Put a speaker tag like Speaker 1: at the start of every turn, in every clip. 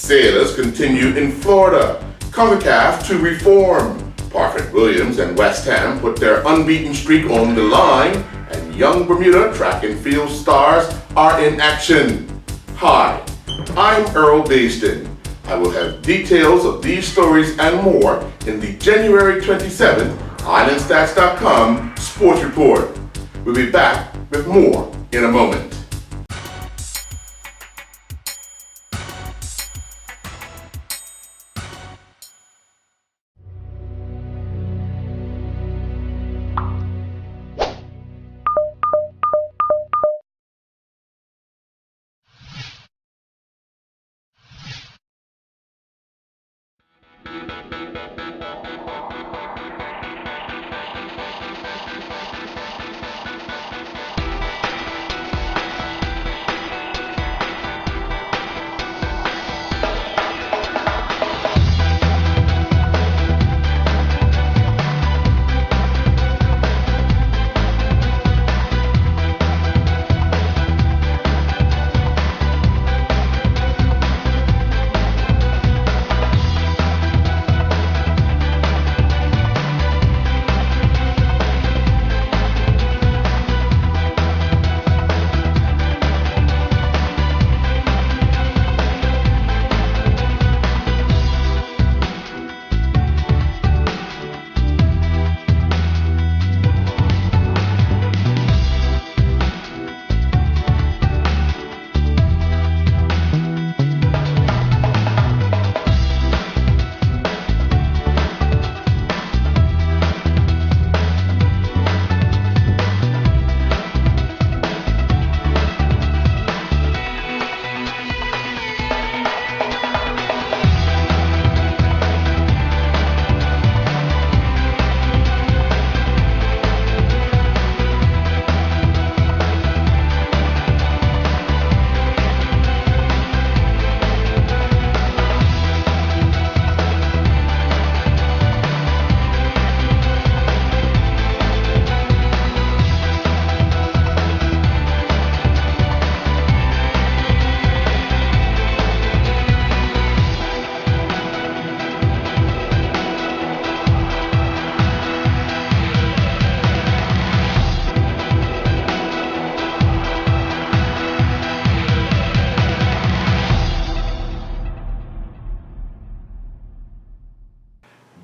Speaker 1: Sailors continue in Florida. CONCACAF to reform. Parfit Williams and West Ham put their unbeaten streak on the line, and young Bermuda track and field stars are in action. Hi, I'm Earl Basden. I will have details of these stories and more in the January 27th Islandstats.com Sports Report. We'll be back with more in a moment.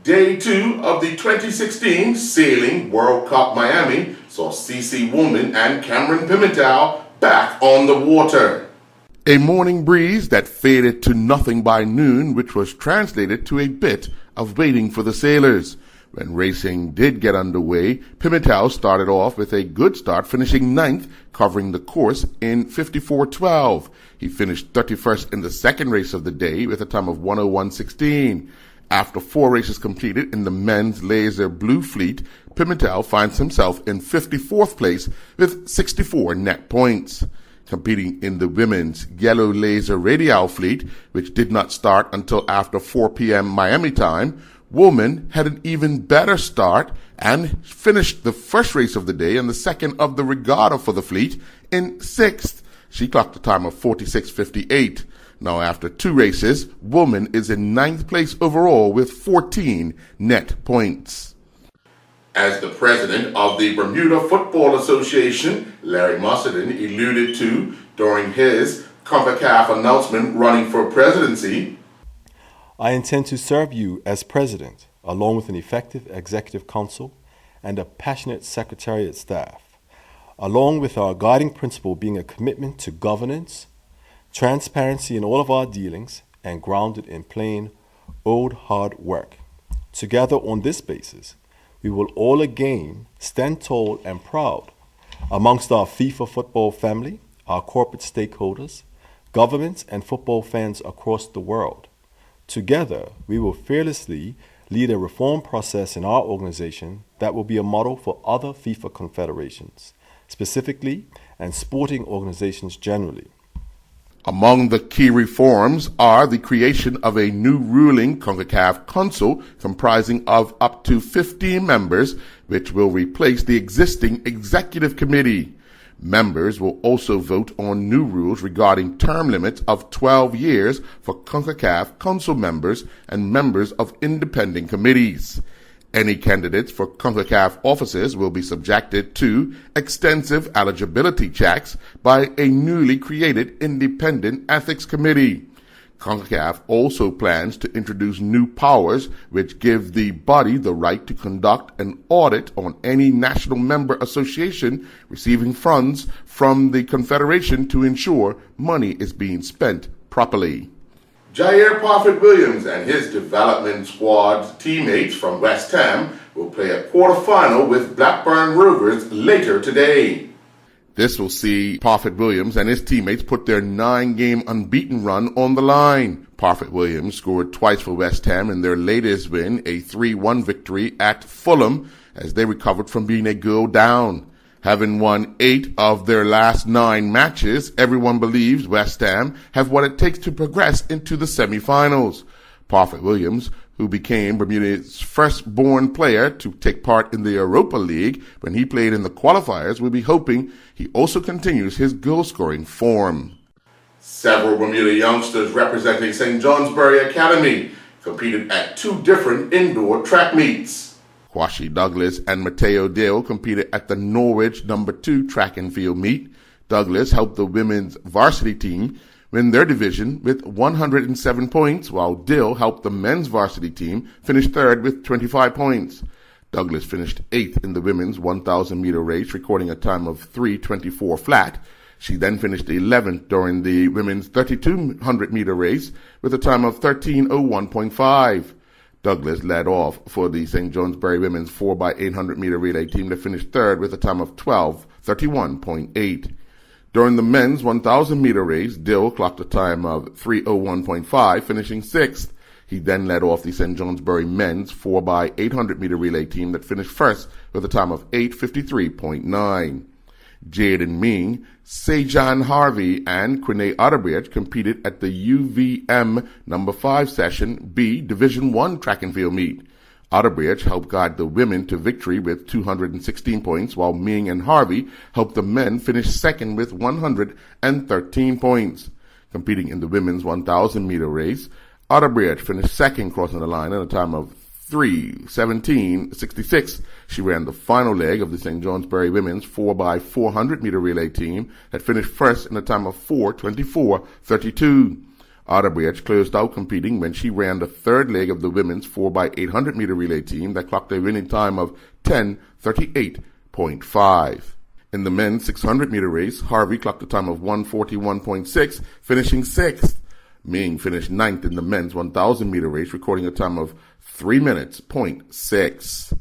Speaker 1: Day 2 of the 2016 Sailing World Cup Miami saw CC Woolman and Cameron Pimentel back on the water. A morning breeze that faded to nothing by noon, which was translated to a bit of waiting for the sailors. When racing did get underway, Pimentel started off with a good start, finishing 9th, covering the course in 54.12. He finished 31st in the second race of the day with a time of 1:01:16. After 4 races completed in the men's laser blue fleet, Pimentel finds himself in 54th place with 64 net points. Competing in the women's yellow laser radial fleet, which did not start until after 4 p.m. Miami time, Woolman had an even better start and finished the first race of the day and the second of the regatta for the fleet in 6th. She clocked a time of 46:58. Now, after 2 races, Woolman is in 9th place overall with 14 net points. As the president of the Bermuda Football Association, Larry Musselden, alluded to during his CONCACAF announcement running for presidency,
Speaker 2: I intend to serve you as president, along with an effective executive council and a passionate secretariat staff, along with our guiding principle being a commitment to governance, transparency in all of our dealings, and grounded in plain, old hard work. Together on this basis, we will all again stand tall and proud amongst our FIFA football family, our corporate stakeholders, governments, and football fans across the world. Together, we will fearlessly lead a reform process in our organization that will be a model for other FIFA confederations, specifically, and sporting organizations generally.
Speaker 1: Among the key reforms are the creation of a new ruling CONCACAF Council comprising of up to 15 members, which will replace the existing executive committee. Members will also vote on new rules regarding term limits of 12 years for CONCACAF council members and members of independent committees. Any candidates for CONCACAF offices will be subjected to extensive eligibility checks by a newly created independent ethics committee. CONCACAF also plans to introduce new powers which give the body the right to conduct an audit on any national member association receiving funds from the Confederation to ensure money is being spent properly. Jair Parfitt-Williams and his development squad teammates from West Ham will play a quarterfinal with Blackburn Rovers later today. This will see Parfitt-Williams and his teammates put their 9-game unbeaten run on the line. Parfitt-Williams scored twice for West Ham in their latest win, a 3-1 victory at Fulham, as they recovered from being a goal down. Having won 8 of their last 9 matches, everyone believes West Ham have what it takes to progress into the semi-finals. Parfitt-Williams, who became Bermuda's first-born player to take part in the Europa League when he played in the qualifiers, will be hoping he also continues his goal-scoring form. Several Bermuda youngsters representing St. Johnsbury Academy competed at 2 different indoor track meets. Kwashi Douglas and Mateo Dale competed at the Norwich No. 2 track and field meet. Douglas helped the women's varsity team win their division with 107 points, while Dill helped the men's varsity team finish third with 25 points. Douglas finished 8th in the women's 1,000-meter race, recording a time of 3:24 flat. She then finished 11th during the women's 3,200-meter race with a time of 13:01.5. Douglas led off for the St. Johnsbury women's 4x800-meter relay team that finished third with a time of 12:31.8. During the men's 1,000-meter race, Dill clocked a time of 3:01.5, finishing 6th. He then led off the St. Johnsbury men's 4x800-meter relay team that finished first with a time of 8:53.9. Jaden Ming, Sejan Harvey, and Quinay Otterbridge competed at the UVM No. 5 Session B Division I track and field meet. Otterbridge helped guide the women to victory with 216 points, while Ming and Harvey helped the men finish second with 113 points. Competing in the women's 1,000-meter race, Otterbridge finished second crossing the line at a time of 3:17.66. She ran the final leg of the St. Johnsbury women's 4x400-meter relay team that finished first in a time of 4:24.32. Otterbridge closed out competing when she ran the third leg of the women's 4x800-meter relay team that clocked a winning time of 10:38.5. In the men's 600-meter race, Harvey clocked a time of 1:41.6, finishing 6th. Ming finished 9th in the men's 1,000-meter race, recording a time of 3 minutes, 0.6.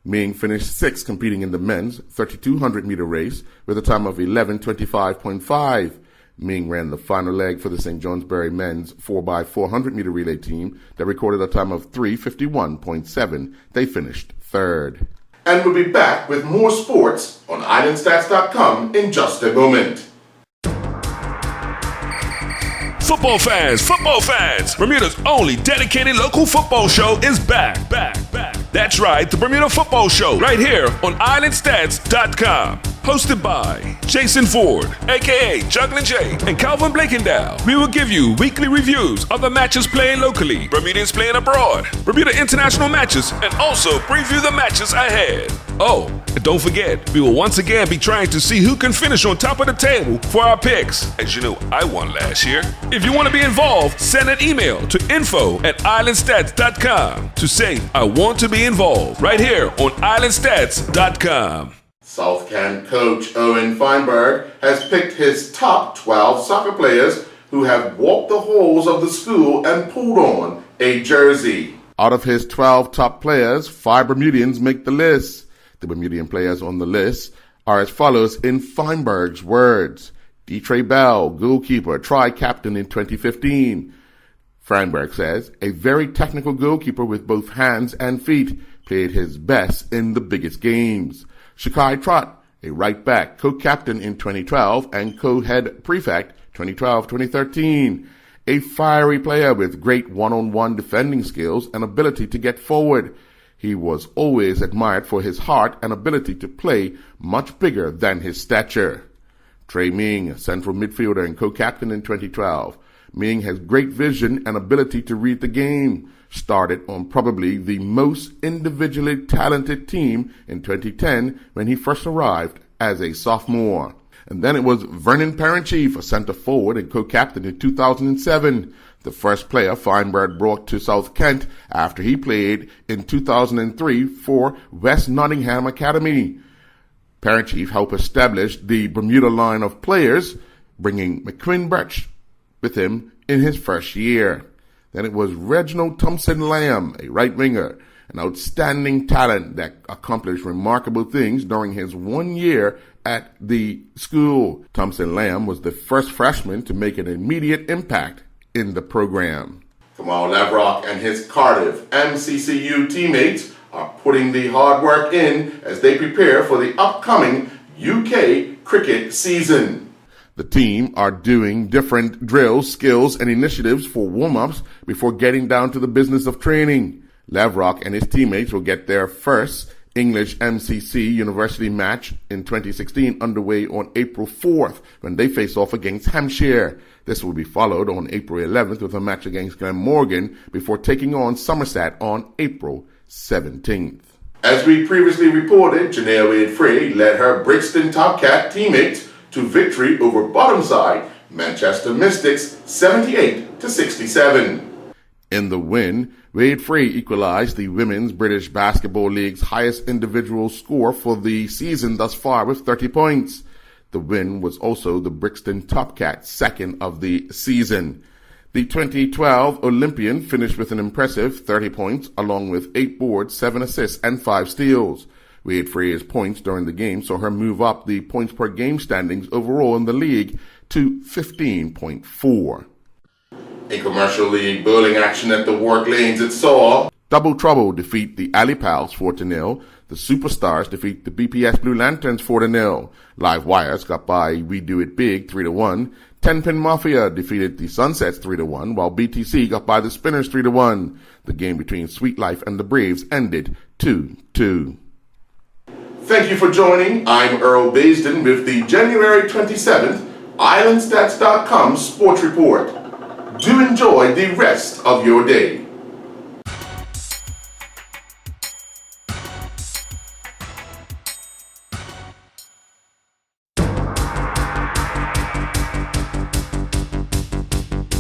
Speaker 1: Ming finished 6th competing in the men's 3,200-meter race with a time of 11:25.5. Ming ran the final leg for the St. Johnsbury men's 4x400-meter relay team that recorded a time of 3:51.7. They finished third. And we'll be back with more sports on Islandstats.com in just a moment.
Speaker 3: Football fans, Bermuda's only dedicated local football show is back. That's right, the Bermuda Football Show, right here on Islandstats.com. Hosted by Jason Ford, a.k.a. Juggling Jay, and Calvin Blakendow. We will give you weekly reviews of the matches playing locally, Bermudians playing abroad, Bermuda international matches, and also preview the matches ahead. Oh, and don't forget, we will once again be trying to see who can finish on top of the table for our picks. As you know, I won last year. If you want to be involved, send an email to info@islandstats.com to say, I want to be involved, right here on Islandstats.com.
Speaker 1: South Can coach Owen Feinberg has picked his top 12 soccer players who have walked the halls of the school and pulled on a jersey. Out of his 12 top players, 5 Bermudians make the list. The Bermudian players on the list are as follows in Feinberg's words. Detre Bell, goalkeeper, tri-captain in 2015. Feinberg says, a very technical goalkeeper with both hands and feet, played his best in the biggest games. Shakai Trott, a right back, co-captain in 2012 and co-head prefect 2012-2013. A fiery player with great one-on-one defending skills and ability to get forward. He was always admired for his heart and ability to play much bigger than his stature. Trey Ming, central midfielder and co-captain in 2012. Ming has great vision and ability to read the game. Started on probably the most individually talented team in 2010 when he first arrived as a sophomore. And then it was Vernon Parentchief, a center forward and co-captain in 2007. The first player Feinberg brought to South Kent after he played in 2003 for West Nottingham Academy. Parentchief helped establish the Bermuda line of players, bringing McQueen Birch with him in his first year. Then it was Reginald Thompson-Lamb, a right winger, an outstanding talent that accomplished remarkable things during his 1 year at the school. Thompson-Lamb was the first freshman to make an immediate impact in the program. Kamal Lavrock and his Cardiff MCCU teammates are putting the hard work in as they prepare for the upcoming UK cricket season. The team are doing different drills, skills, and initiatives for warm-ups before getting down to the business of training. Lavrock and his teammates will get their first English MCC University match in 2016 underway on April 4th when they face off against Hampshire. This will be followed on April 11th with a match against Glenmorgan before taking on Somerset on April 17th. As we previously reported, Janelle Wade-Frey led her Brixton Topcat teammates to victory over bottom-side Manchester Mystics 78-67. In the win, Wade-Frey equalized the Women's British Basketball League's highest individual score for the season thus far with 30 points. The win was also the Brixton Topcats' second of the season. The 2012 Olympian finished with an impressive 30 points along with 8 boards, 7 assists, and 5 steals. Wade-Frey's points during the game saw her move up the points per game standings overall in the league to 15.4. In Commercial League bowling action at the Work Lanes, it saw Double Trouble defeat the Alley Pals 4-0. The Superstars defeat the BPS Blue Lanterns 4-0. Live Wires got by We Do It Big 3-1. 10-Pin Mafia defeated the Sunsets 3-1, while BTC got by the Spinners 3-1. The game between Sweet Life and the Braves ended 2-2. Thank you for joining. I'm Earl Baisden with the January 27th Islandstats.com Sports Report. Do enjoy the rest of your day.